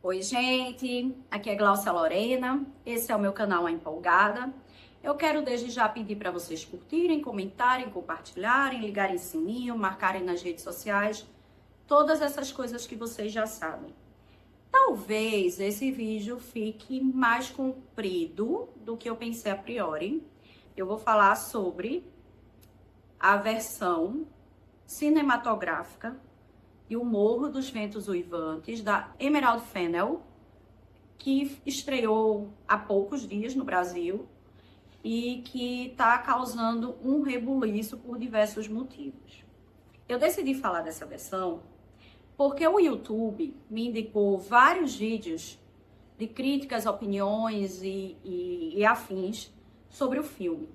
Oi, gente, aqui é Glaucia Lorena, esse é o meu canal A Empolgada. Eu quero desde já pedir para vocês curtirem, comentarem, compartilharem, ligarem sininho, marcarem nas redes sociais, todas essas coisas que vocês já sabem. Talvez esse vídeo fique mais comprido do que eu pensei a priori. Eu vou falar sobre a versão cinematográfica e o Morro dos Ventos Uivantes, da Emerald Fennell, que estreou há poucos dias no Brasil e que está causando um rebuliço por diversos motivos. Eu decidi falar dessa versão porque o YouTube me indicou vários vídeos de críticas, opiniões e afins sobre o filme.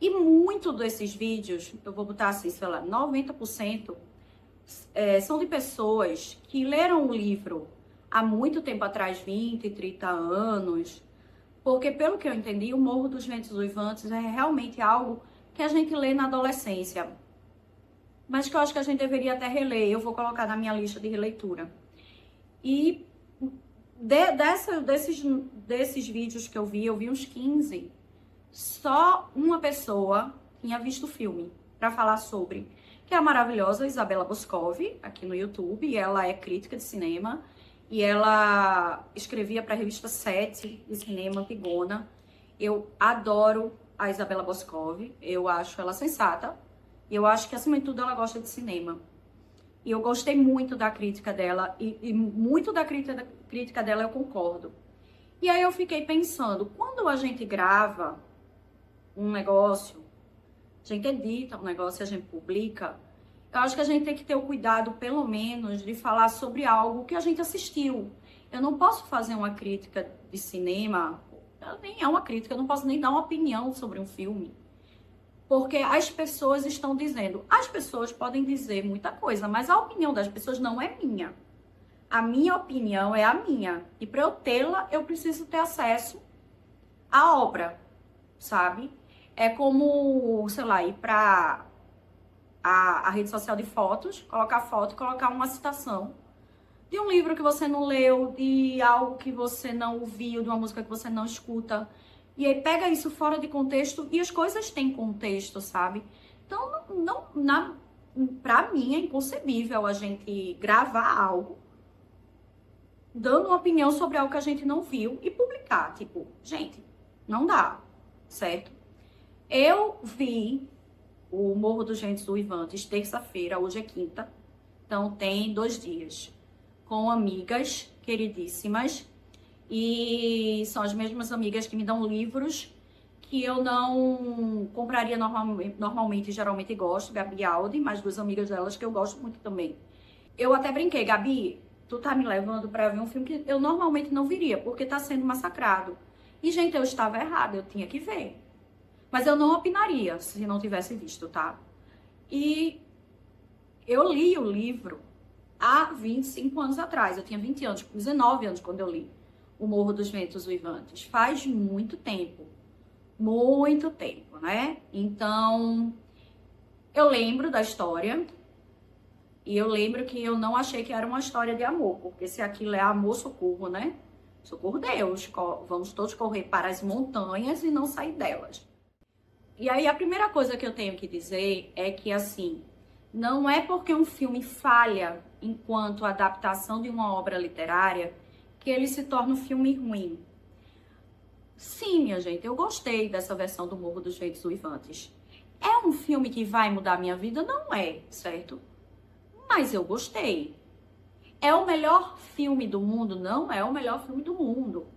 E muito desses vídeos, eu vou botar assim, sei lá, 90%, são de pessoas que leram o livro há muito tempo atrás, 20, 30 anos, porque, pelo que eu entendi, o Morro dos Ventos Uivantes é realmente algo que a gente lê na adolescência, mas que eu acho que a gente deveria até reler. Eu vou colocar na minha lista de releitura. E desses vídeos que eu vi uns 15, só uma pessoa tinha visto o filme para falar sobre, que é a maravilhosa Isabella Boscov, aqui no YouTube. E ela é crítica de cinema e ela escrevia para a revista 7 de cinema, Antigona. Eu adoro a Isabella Boscov, eu acho ela sensata e eu acho que, acima de tudo, ela gosta de cinema. E eu gostei muito da crítica dela e muito da crítica dela eu concordo. E aí eu fiquei pensando, quando a gente grava um negócio, a gente edita um negócio e a gente publica, eu acho que a gente tem que ter o cuidado, pelo menos, de falar sobre algo que a gente assistiu. Eu não posso fazer uma crítica de cinema, nem é uma crítica, eu não posso nem dar uma opinião sobre um filme. Porque as pessoas estão dizendo. As pessoas podem dizer muita coisa, mas a opinião das pessoas não é minha. A minha opinião é a minha. E para eu tê-la, eu preciso ter acesso à obra, sabe? É como, sei lá, ir para a rede social de fotos, colocar foto e colocar uma citação de um livro que você não leu, de algo que você não ouviu, de uma música que você não escuta. E aí pega isso fora de contexto e as coisas têm contexto, sabe? Então, pra mim é inconcebível a gente gravar algo dando uma opinião sobre algo que a gente não viu e publicar. Tipo, gente, não dá, certo? Eu vi o Morro dos Ventos Uivantes terça-feira, hoje é quinta, então tem 2 dias, com amigas queridíssimas, e são as mesmas amigas que me dão livros que eu não compraria normalmente, geralmente gosto, Gabi e Aldi, mais 2 amigas delas que eu gosto muito também. Eu até brinquei, Gabi, tu tá me levando pra ver um filme que eu normalmente não viria, porque tá sendo massacrado. E, gente, eu estava errada, eu tinha que ver. Mas eu não opinaria se não tivesse visto, tá? E eu li o livro há 25 anos atrás. Eu tinha 20 anos, 19 anos quando eu li O Morro dos Ventos Uivantes. Faz muito tempo, né? Então, eu lembro da história e eu lembro que eu não achei que era uma história de amor, porque se aquilo é amor, socorro, né? Socorro Deus, vamos todos correr para as montanhas e não sair delas. E aí a primeira coisa que eu tenho que dizer é que, assim, não é porque um filme falha enquanto adaptação de uma obra literária que ele se torna um filme ruim. Sim, minha gente, eu gostei dessa versão do Morro dos Ventos Uivantes. É um filme que vai mudar minha vida? Não é, certo? Mas eu gostei. É o melhor filme do mundo? Não é o melhor filme do mundo.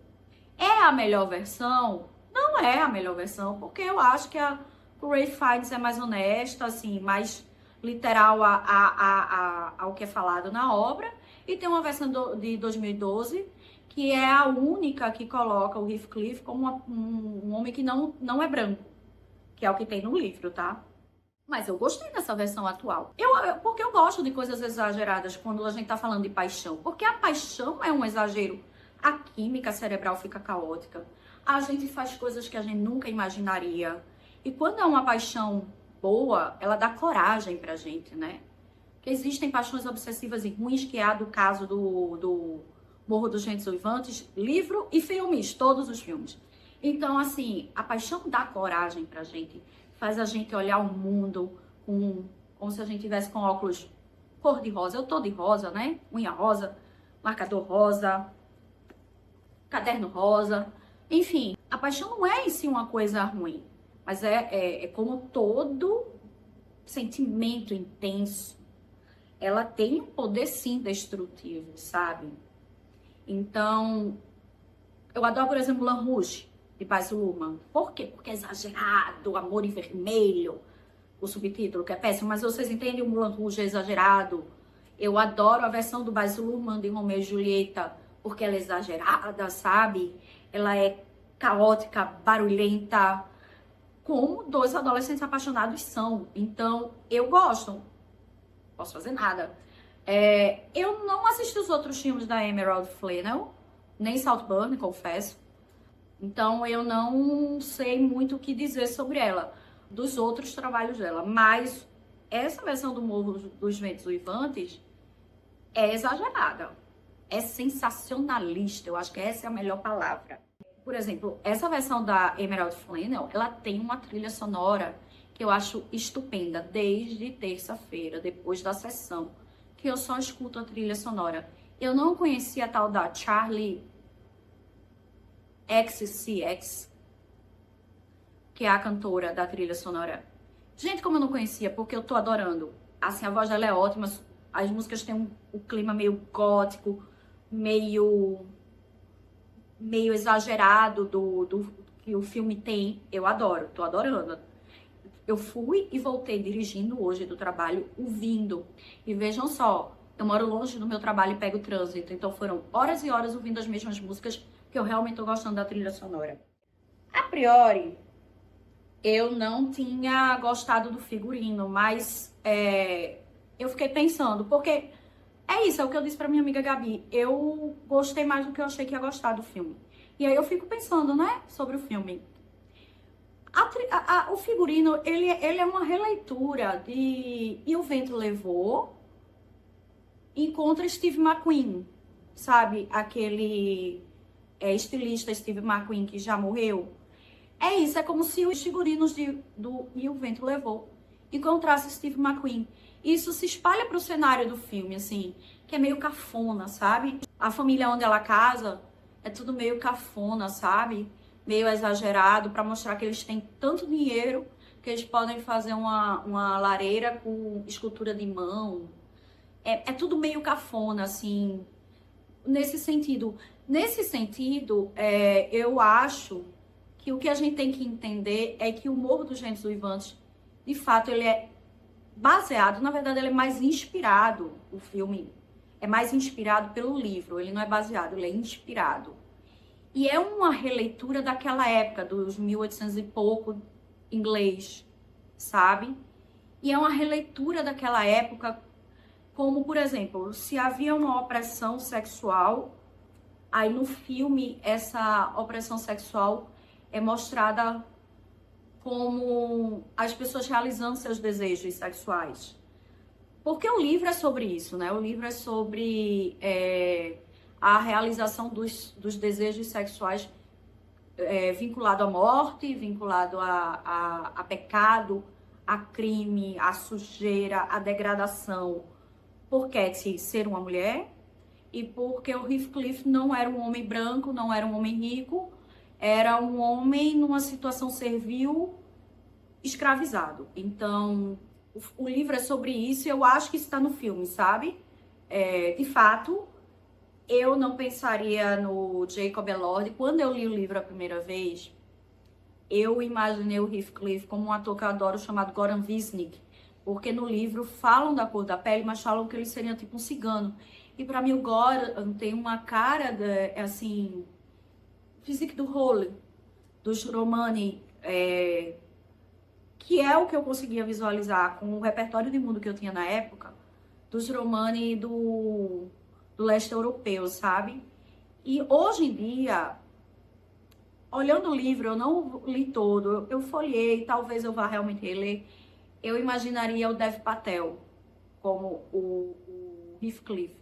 É a melhor versão? Não é a melhor versão, porque eu acho que a Ralph Fiennes é mais honesta, assim, mais literal ao que é falado na obra. E tem uma versão de 2012, que é a única que coloca o Heathcliff como um homem que não é branco, que é o que tem no livro, tá? Mas eu gostei dessa versão atual. Porque eu gosto de coisas exageradas quando a gente tá falando de paixão. Porque a paixão é um exagero. A química cerebral fica caótica. A gente faz coisas que a gente nunca imaginaria. E quando é uma paixão boa, ela dá coragem pra gente, né? Porque existem paixões obsessivas e ruins, que é a do caso do Morro dos Ventos Uivantes, livro e filmes, todos os filmes. Então, assim, a paixão dá coragem pra gente, faz a gente olhar o mundo como se a gente tivesse com óculos cor-de-rosa. Eu tô de rosa, né? Unha rosa, marcador rosa, caderno rosa. Enfim, a paixão não é em si uma coisa ruim, mas é como todo sentimento intenso. Ela tem um poder, sim, destrutivo, sabe? Então, eu adoro, por exemplo, Moulin Rouge, de Baz Luhrmann. Por quê? Porque é exagerado, amor em vermelho, o subtítulo, que é péssimo, mas vocês entendem, o Moulin Rouge é exagerado. Eu adoro a versão do Baz Luhrmann de Romeu e Julieta, porque ela é exagerada, sabe? Ela é caótica, barulhenta, como dois adolescentes apaixonados são. Então, eu gosto. Não posso fazer nada. Eu não assisti os outros filmes da Emerald Fennell, nem Saltburn, confesso. Então, eu não sei muito o que dizer sobre ela, dos outros trabalhos dela. Mas essa versão do Morro dos Ventos Uivantes é exagerada. É sensacionalista. Eu acho que essa é a melhor palavra. Por exemplo, essa versão da Emerald Fennell, ela tem uma trilha sonora que eu acho estupenda, desde terça-feira, depois da sessão, que eu só escuto a trilha sonora. Eu não conhecia a tal da Charli XCX, que é a cantora da trilha sonora. Gente, como eu não conhecia, porque eu tô adorando. Assim, a voz dela é ótima, as músicas têm um clima meio gótico, meio exagerado do que o filme tem. Eu adoro, tô adorando. Eu fui e voltei dirigindo hoje do trabalho, ouvindo. E vejam só, eu moro longe do meu trabalho e pego o trânsito. Então foram horas e horas ouvindo as mesmas músicas, que eu realmente tô gostando da trilha sonora. A priori, eu não tinha gostado do figurino, mas eu fiquei pensando, porque é isso, é o que eu disse pra minha amiga Gabi. Eu gostei mais do que eu achei que ia gostar do filme. E aí eu fico pensando, né, sobre o filme. O figurino, ele é uma releitura de E o Vento Levou, encontra Steve McQueen, sabe? Aquele estilista Steve McQueen que já morreu. É isso, é como se os figurinos do E o Vento Levou encontrasse Steve McQueen. Isso se espalha pro cenário do filme, assim, que é meio cafona, sabe? A família onde ela casa é tudo meio cafona, sabe? Meio exagerado, para mostrar que eles têm tanto dinheiro que eles podem fazer uma lareira com escultura de mão. É tudo meio cafona, assim, nesse sentido. Nesse sentido, eu acho que o que a gente tem que entender é que o Morro dos Ventos Uivantes, de fato, ele é baseado, na verdade, ele é mais inspirado, o filme é mais inspirado pelo livro, ele não é baseado, ele é inspirado. E é uma releitura daquela época, dos 1800 e pouco, inglês, sabe? E é uma releitura daquela época, como, por exemplo, se havia uma opressão sexual, aí no filme essa opressão sexual é mostrada como as pessoas realizando seus desejos sexuais. Porque o livro é sobre isso, né? O livro é sobre a realização dos desejos sexuais vinculado à morte, vinculado a pecado, a crime, a sujeira, a degradação. Por Katy ser uma mulher e porque o Heathcliff não era um homem branco, não era um homem rico, era um homem numa situação servil, escravizado. Então, o livro é sobre isso e eu acho que isso está no filme, sabe? De fato, eu não pensaria no Jacob Elord. Quando eu li o livro a primeira vez, eu imaginei o Heathcliff como um ator que eu adoro chamado Goran Visnich, porque no livro falam da cor da pele, mas falam que ele seria tipo um cigano. E para mim o Goran tem uma cara assim, physique do rôle, dos Romani, que é o que eu conseguia visualizar com o repertório de mundo que eu tinha na época, dos Romani do leste europeu, sabe? E hoje em dia, olhando o livro, eu não li todo, eu folhei, talvez eu vá realmente reler, eu imaginaria o Dev Patel como o Heathcliff.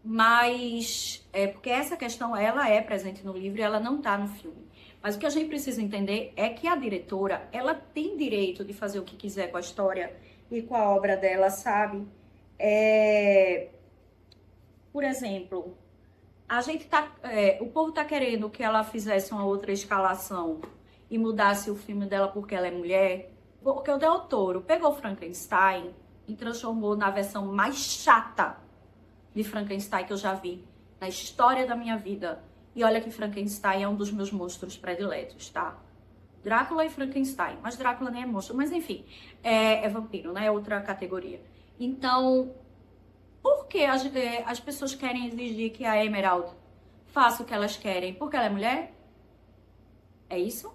Mas, porque essa questão, ela é presente no livro e ela não tá no filme. Mas o que a gente precisa entender é que a diretora, ela tem direito de fazer o que quiser com a história e com a obra dela, sabe? Por exemplo, o povo tá querendo que ela fizesse uma outra escalação e mudasse o filme dela porque ela é mulher, porque o Del Toro pegou Frankenstein e transformou na versão mais chata de Frankenstein que eu já vi na história da minha vida. E olha que Frankenstein é um dos meus monstros prediletos, tá? Drácula e Frankenstein, mas Drácula nem é monstro, mas enfim, é vampiro, né? É outra categoria. Então, por que as pessoas querem exigir que a Emerald faça o que elas querem? Porque ela é mulher? É isso?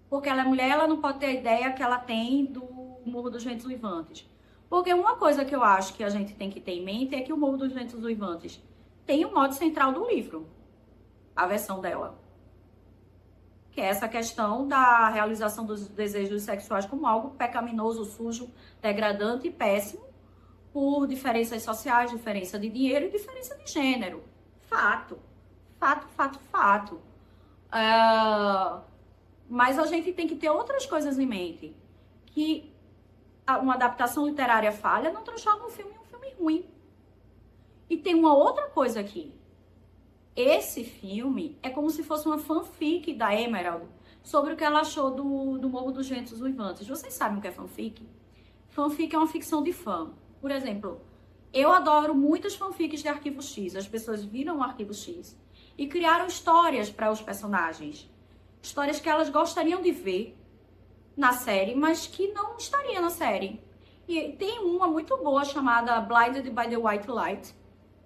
Porque ela é mulher, ela não pode ter a ideia que ela tem do Morro dos Ventos Uivantes. Porque uma coisa que eu acho que a gente tem que ter em mente é que o Morro dos Ventos Uivantes tem o mote central do livro, a versão dela. Que é essa questão da realização dos desejos sexuais como algo pecaminoso, sujo, degradante e péssimo, por diferenças sociais, diferença de dinheiro e diferença de gênero. Fato. Fato, fato, fato. Mas a gente tem que ter outras coisas em mente. Que uma adaptação literária falha não transforma um filme em um filme ruim. E tem uma outra coisa aqui. Esse filme é como se fosse uma fanfic da Emerald sobre o que ela achou do Morro dos Ventos Uivantes. Vocês sabem o que é fanfic? Fanfic é uma ficção de fã. Por exemplo, eu adoro muitas fanfics de Arquivo X. As pessoas viram o Arquivo X e criaram histórias para os personagens. Histórias que elas gostariam de ver na série, mas que não estaria na série. E tem uma muito boa chamada Blinded by the White Light,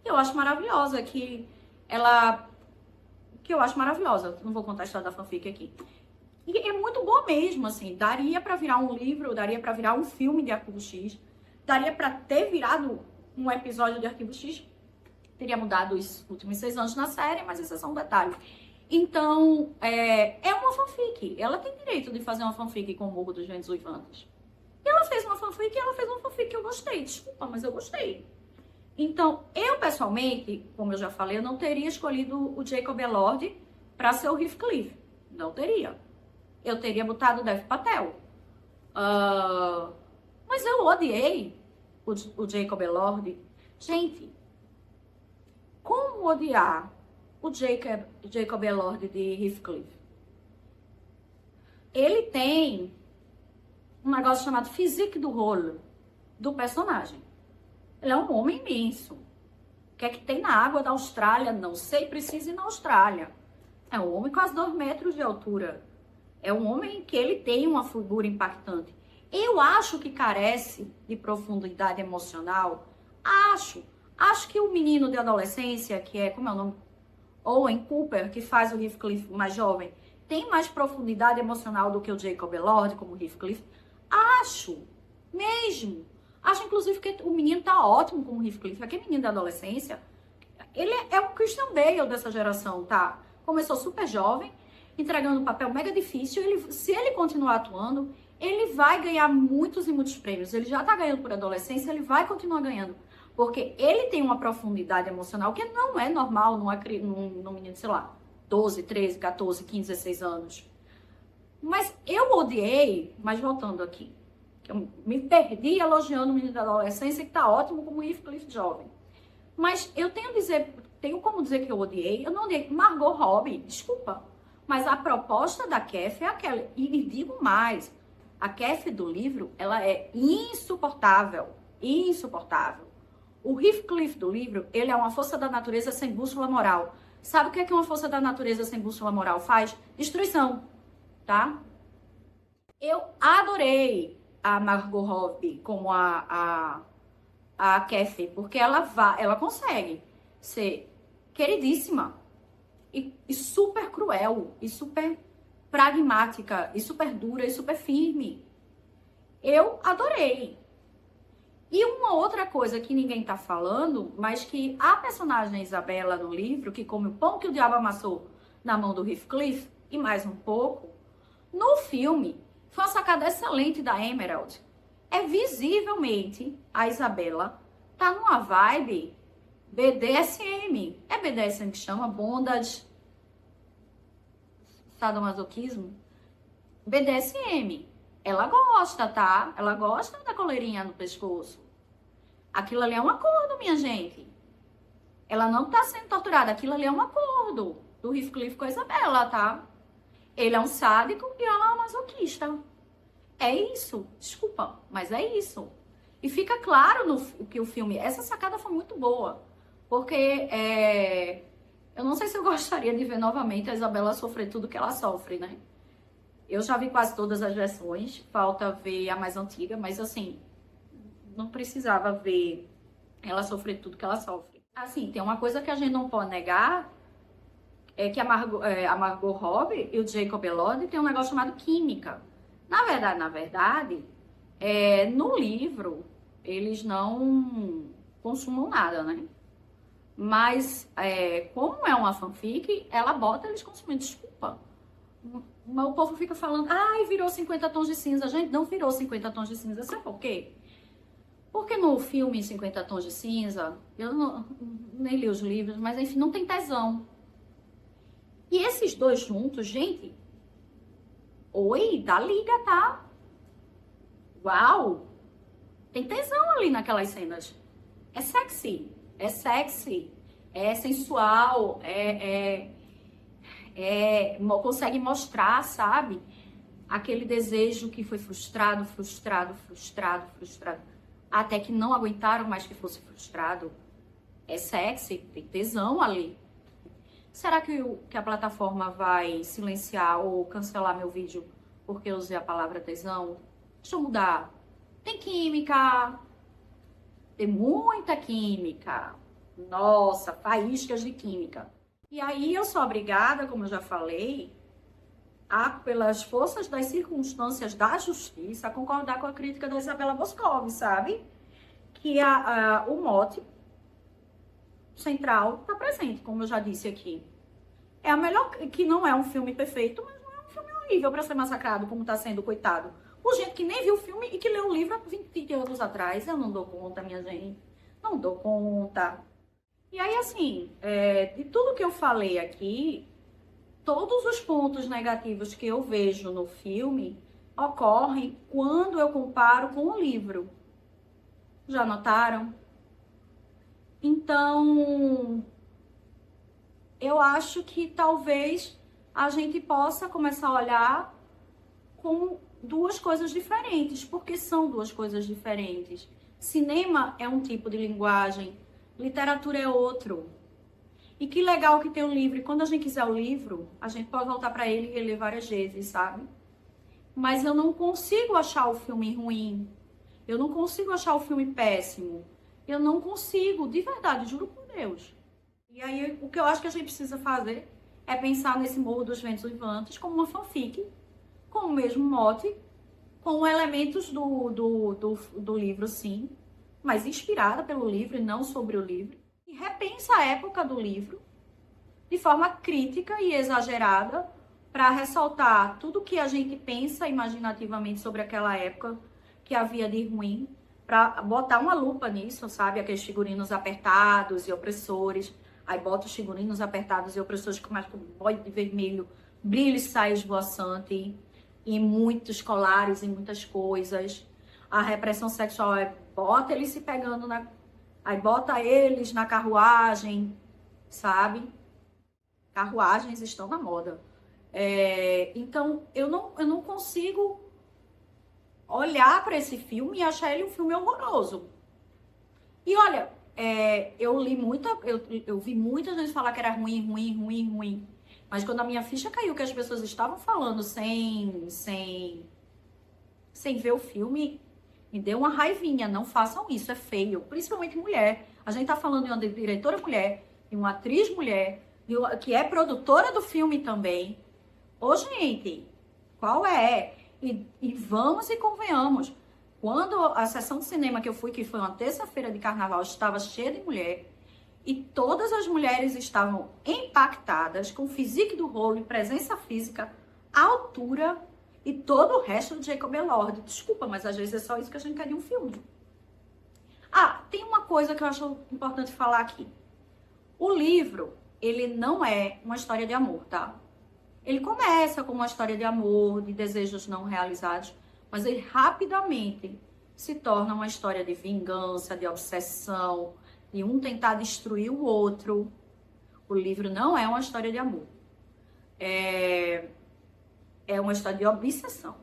que eu acho maravilhosa, que eu acho maravilhosa. Não vou contar a história da fanfic aqui. E é muito boa mesmo, assim. Daria pra virar um livro, daria pra virar um filme de Arquivo X, daria pra ter virado um episódio de Arquivo X. Teria mudado os últimos 6 anos na série, mas isso é só um detalhe. Então, é uma fanfic. Ela tem direito de fazer uma fanfic com o Morro dos Ventos Uivantes. E ela fez uma fanfic que eu gostei. Desculpa, mas eu gostei. Então, eu pessoalmente, como eu já falei, eu não teria escolhido o Jacob Elord para ser o Heathcliff. Não teria. Eu teria botado o Dev Patel. Mas eu odiei o Jacob Elord. Gente, como odiar o Jacob Elord de Heathcliff? Ele tem um negócio chamado physique do rôle do personagem. Ele é um homem imenso. O que é que tem na água da Austrália? Não sei, precisa ir na Austrália. É um homem quase 2 metros de altura. É um homem que ele tem uma figura impactante. Eu acho que carece de profundidade emocional. Acho que o menino de adolescência, que é, como é o nome? Owen Cooper, que faz o Heathcliff mais jovem, tem mais profundidade emocional do que o Jacob Elord como Heathcliff. Acho mesmo. Acho, inclusive, que o menino tá ótimo como Heathcliff. Aquele menino da adolescência, ele é o Christian Bale dessa geração, tá? Começou super jovem, entregando um papel mega difícil. Se ele continuar atuando, ele vai ganhar muitos e muitos prêmios. Ele já tá ganhando por adolescência, ele vai continuar ganhando. Porque ele tem uma profundidade emocional que não é normal num menino, sei lá, 12, 13, 14, 15, 16 anos. Mas eu odiei, mas voltando aqui, eu me perdi elogiando o menino da adolescência, que tá ótimo como Heathcliff jovem. Mas eu tenho como dizer que eu odiei. Eu não odiei Margot Robbie, desculpa. Mas a proposta da Kathy é aquela. E digo mais, a Kathy do livro, ela é insuportável. Insuportável. O Heathcliff do livro, ele é uma força da natureza sem bússola moral. Sabe o que é que uma força da natureza sem bússola moral faz? Destruição, tá? Eu adorei a Margot Robbie como a Kathy, porque ela consegue ser queridíssima e super cruel, e super pragmática, e super dura, e super firme. Eu adorei. E uma outra coisa que ninguém tá falando, mas que a personagem Isabela no livro, que come o pão que o diabo amassou na mão do Heathcliff, e mais um pouco, no filme, foi uma sacada excelente da Emerald. É visivelmente a Isabela tá numa vibe BDSM. É BDSM que chama? Bondage, sadomasoquismo? BDSM. Ela gosta, tá? Ela gosta da coleirinha no pescoço. Aquilo ali é um acordo, minha gente. Ela não tá sendo torturada. Aquilo ali é um acordo do Heathcliff com a Isabela, tá? Ele é um sádico e ela é uma masoquista. É isso. Desculpa, mas é isso. E fica claro no que o filme... Essa sacada foi muito boa. Porque eu não sei se eu gostaria de ver novamente a Isabela sofrer tudo que ela sofre, né? Eu já vi quase todas as versões. Falta ver a mais antiga, mas assim... Não precisava ver ela sofrer tudo que ela sofre. Assim, tem uma coisa que a gente não pode negar, é que a Margot Robbie e o Jacob Elordi tem um negócio chamado química. Na verdade, no livro, eles não consumam nada, né? Mas, como é uma fanfic, ela bota eles consumindo. Desculpa. O povo fica falando, ai, virou 50 tons de cinza. Gente, não virou 50 tons de cinza. Sabe por quê? Porque no filme 50 Tons de Cinza, eu nem li os livros, mas enfim, não tem tesão. E esses dois juntos, gente, oi, dá liga, tá? Uau! Tem tesão ali naquelas cenas. É sexy, é sensual, consegue mostrar, sabe? Aquele desejo que foi frustrado, até que não aguentaram mais que fosse frustrado. É sexy, tem tesão ali. Será que a plataforma vai silenciar ou cancelar meu vídeo porque eu usei a palavra tesão? Deixa eu mudar. Tem química. Tem muita química. Nossa, faíscas de química. E aí eu sou obrigada, como eu já falei, pelas forças das circunstâncias da justiça, a concordar com a crítica da Isabela Boscov, sabe? Que o mote central está presente, como eu já disse aqui. É a melhor, que não é um filme perfeito, mas não é um filme horrível para ser massacrado, como está sendo, coitado. Por gente que nem viu o filme e que leu o livro há 20 anos atrás. Eu não dou conta, minha gente. Não dou conta. E aí, assim, de tudo que eu falei aqui, todos os pontos negativos que eu vejo no filme ocorrem quando eu comparo com o livro. Já notaram? Então, eu acho que talvez a gente possa começar a olhar com duas coisas diferentes, porque são duas coisas diferentes. Cinema é um tipo de linguagem, literatura é outro. E que legal que tem o livro. E quando a gente quiser o livro, a gente pode voltar para ele e reler várias vezes, sabe? Mas eu não consigo achar o filme ruim. Eu não consigo achar o filme péssimo. Eu não consigo, de verdade, juro por Deus. E aí, o que eu acho que a gente precisa fazer é pensar nesse Morro dos Ventos Uivantes como uma fanfic, com o mesmo mote, com elementos do livro, sim, mas inspirada pelo livro e não sobre o livro. E repensa a época do livro de forma crítica e exagerada para ressaltar tudo que a gente pensa imaginativamente sobre aquela época que havia de ruim, para botar uma lupa nisso, sabe? Aqueles figurinos apertados e opressores. Aí bota os figurinos apertados e opressores com mais bode de vermelho, brilho e saia esvoaçante, e muitos colares e muitas coisas. A repressão sexual bota eles se pegando aí bota eles na carruagem, sabe? Carruagens estão na moda. Então, eu não consigo olhar para esse filme e achar ele um filme horroroso. E olha, eu vi muita gente falar que era ruim. Mas quando a minha ficha caiu, que as pessoas estavam falando sem ver o filme, me deu uma raivinha. Não façam isso, é feio. Principalmente mulher. A gente tá falando de uma diretora mulher, de uma atriz mulher, que é produtora do filme também. Ô, gente, qual é? E vamos e convenhamos. Quando a sessão de cinema que eu fui, que foi uma terça-feira de carnaval, estava cheia de mulher, e todas as mulheres estavam impactadas com o physique do rolo, presença física, altura e todo o resto do Jacob Elordi. Desculpa, mas às vezes é só isso que a gente quer de um filme. Ah, tem uma coisa que eu acho importante falar aqui. O livro, ele não é uma história de amor, tá? Ele começa como uma história de amor, de desejos não realizados, mas ele rapidamente se torna uma história de vingança, de obsessão, de um tentar destruir o outro. O livro não é uma história de amor. É uma história de obsessão.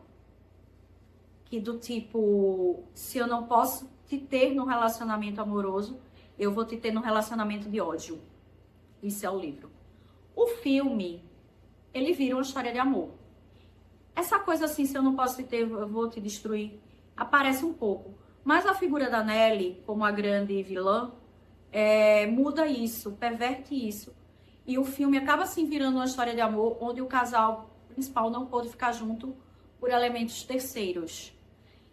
Que do tipo, se eu não posso te ter num relacionamento amoroso, eu vou te ter num relacionamento de ódio. Isso é o livro. O filme, ele vira uma história de amor. Essa coisa assim, se eu não posso te ter, eu vou te destruir, aparece um pouco. Mas a figura da Nelly, como a grande vilã, muda isso, perverte isso. E o filme acaba assim virando uma história de amor, onde o casal principal não pôde ficar junto por elementos terceiros.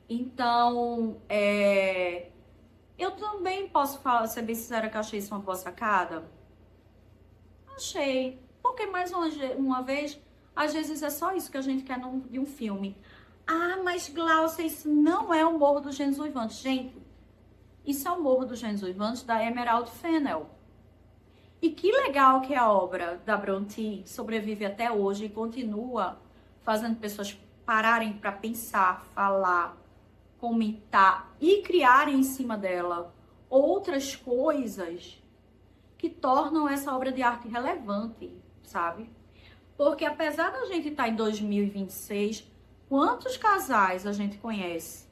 Então, eu também posso falar, ser bem sincera, que eu achei isso uma boa sacada. Achei. Porque, mais uma vez, às vezes é só isso que a gente quer de um filme. Ah, mas Glaucia, isso não é o Morro dos Gênios Uivantes. Gente, isso é o Morro dos Gênios Uivantes da Emerald Fennell. E que legal que a obra da Brontë sobrevive até hoje e continua fazendo pessoas pararem para pensar, falar, comentar e criarem em cima dela outras coisas que tornam essa obra de arte relevante, sabe? Porque apesar da gente estar em 2026, quantos casais a gente conhece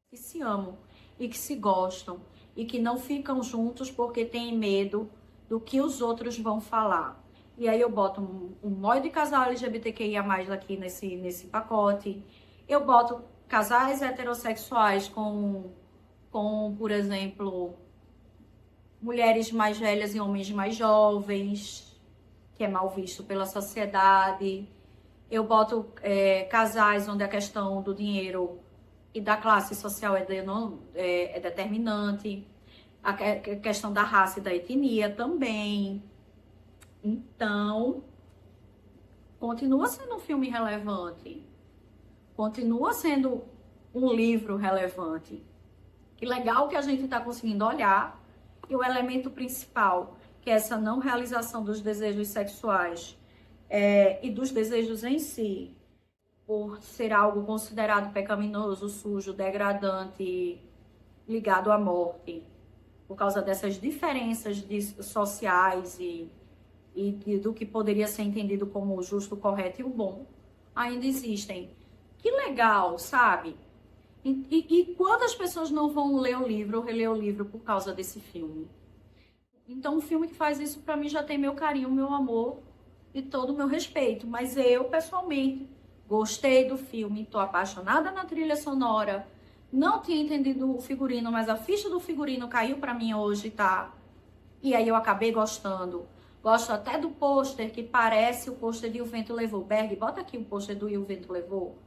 que se amam e que se gostam e que não ficam juntos porque têm medo do que os outros vão falar? E aí eu boto um monte de casal LGBTQIA+, aqui nesse pacote. Eu boto casais heterossexuais com, por exemplo, mulheres mais velhas e homens mais jovens, que é mal visto pela sociedade. Eu boto casais onde a questão do dinheiro e da classe social é determinante. A questão da raça e da etnia também. Então, continua sendo um filme relevante. Continua sendo um livro relevante. Que legal que a gente está conseguindo olhar. E o elemento principal, que é essa não realização dos desejos sexuais e dos desejos em si, por ser algo considerado pecaminoso, sujo, degradante, ligado à morte, por causa dessas diferenças sociais e do que poderia ser entendido como o justo, o correto e o bom, ainda existem. Que legal, sabe? E quantas pessoas não vão ler o livro ou reler o livro por causa desse filme? Então, um filme que faz isso, pra mim, já tem meu carinho, meu amor e todo o meu respeito. Mas eu, pessoalmente, gostei do filme, tô apaixonada na trilha sonora. Não tinha entendido o figurino, mas a ficha do figurino caiu pra mim hoje, tá? E aí eu acabei gostando. Gosto até do pôster, que parece o pôster de O Vento Levou. Berg, bota aqui o pôster do E o Vento Levou.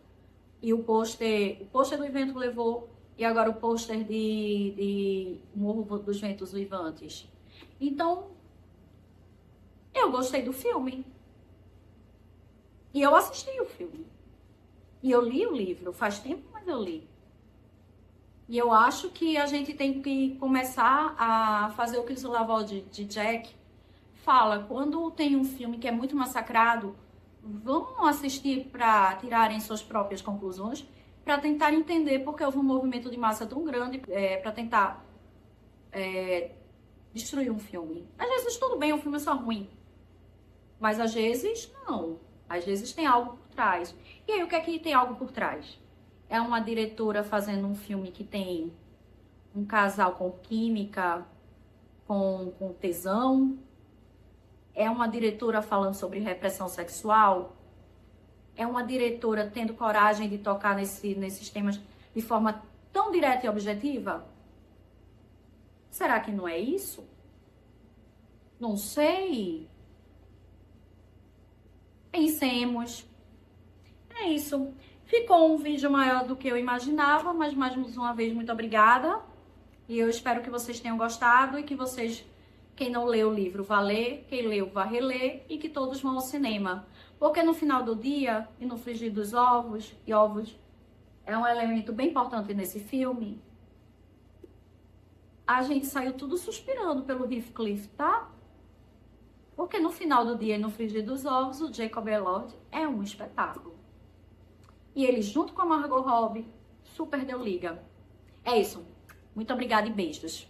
E o pôster do E o Vento Levou, e agora o pôster de Morro dos Ventos Uivantes. Então, eu gostei do filme. E eu assisti o filme. E eu li o livro. Faz tempo, mas eu li. E eu acho que a gente tem que começar a fazer o que o Lavol de Jack fala. Quando tem um filme que é muito massacrado, vão assistir para tirarem suas próprias conclusões, para tentar entender porque houve um movimento de massa tão grande para tentar destruir um filme. Às vezes tudo bem, o filme é só ruim. Mas às vezes não. Às vezes tem algo por trás. E aí, o que é que tem algo por trás? É uma diretora fazendo um filme que tem um casal com química, com tesão. É uma diretora falando sobre repressão sexual. É uma diretora tendo coragem de tocar nesses temas de forma tão direta e objetiva? Será que não é isso? Não sei. Pensemos. É isso. Ficou um vídeo maior do que eu imaginava, mas mais uma vez, muito obrigada. E eu espero que vocês tenham gostado e que vocês, quem não leu o livro, vá ler, quem leu, vá reler e que todos vão ao cinema. Porque no final do dia, e no frigir dos ovos, e ovos é um elemento bem importante nesse filme, a gente saiu tudo suspirando pelo Heathcliff, tá? Porque no final do dia e no frigir dos ovos, o Jacob Elord é um espetáculo. E ele, junto com a Margot Robbie, super deu liga. É isso. Muito obrigada e beijos.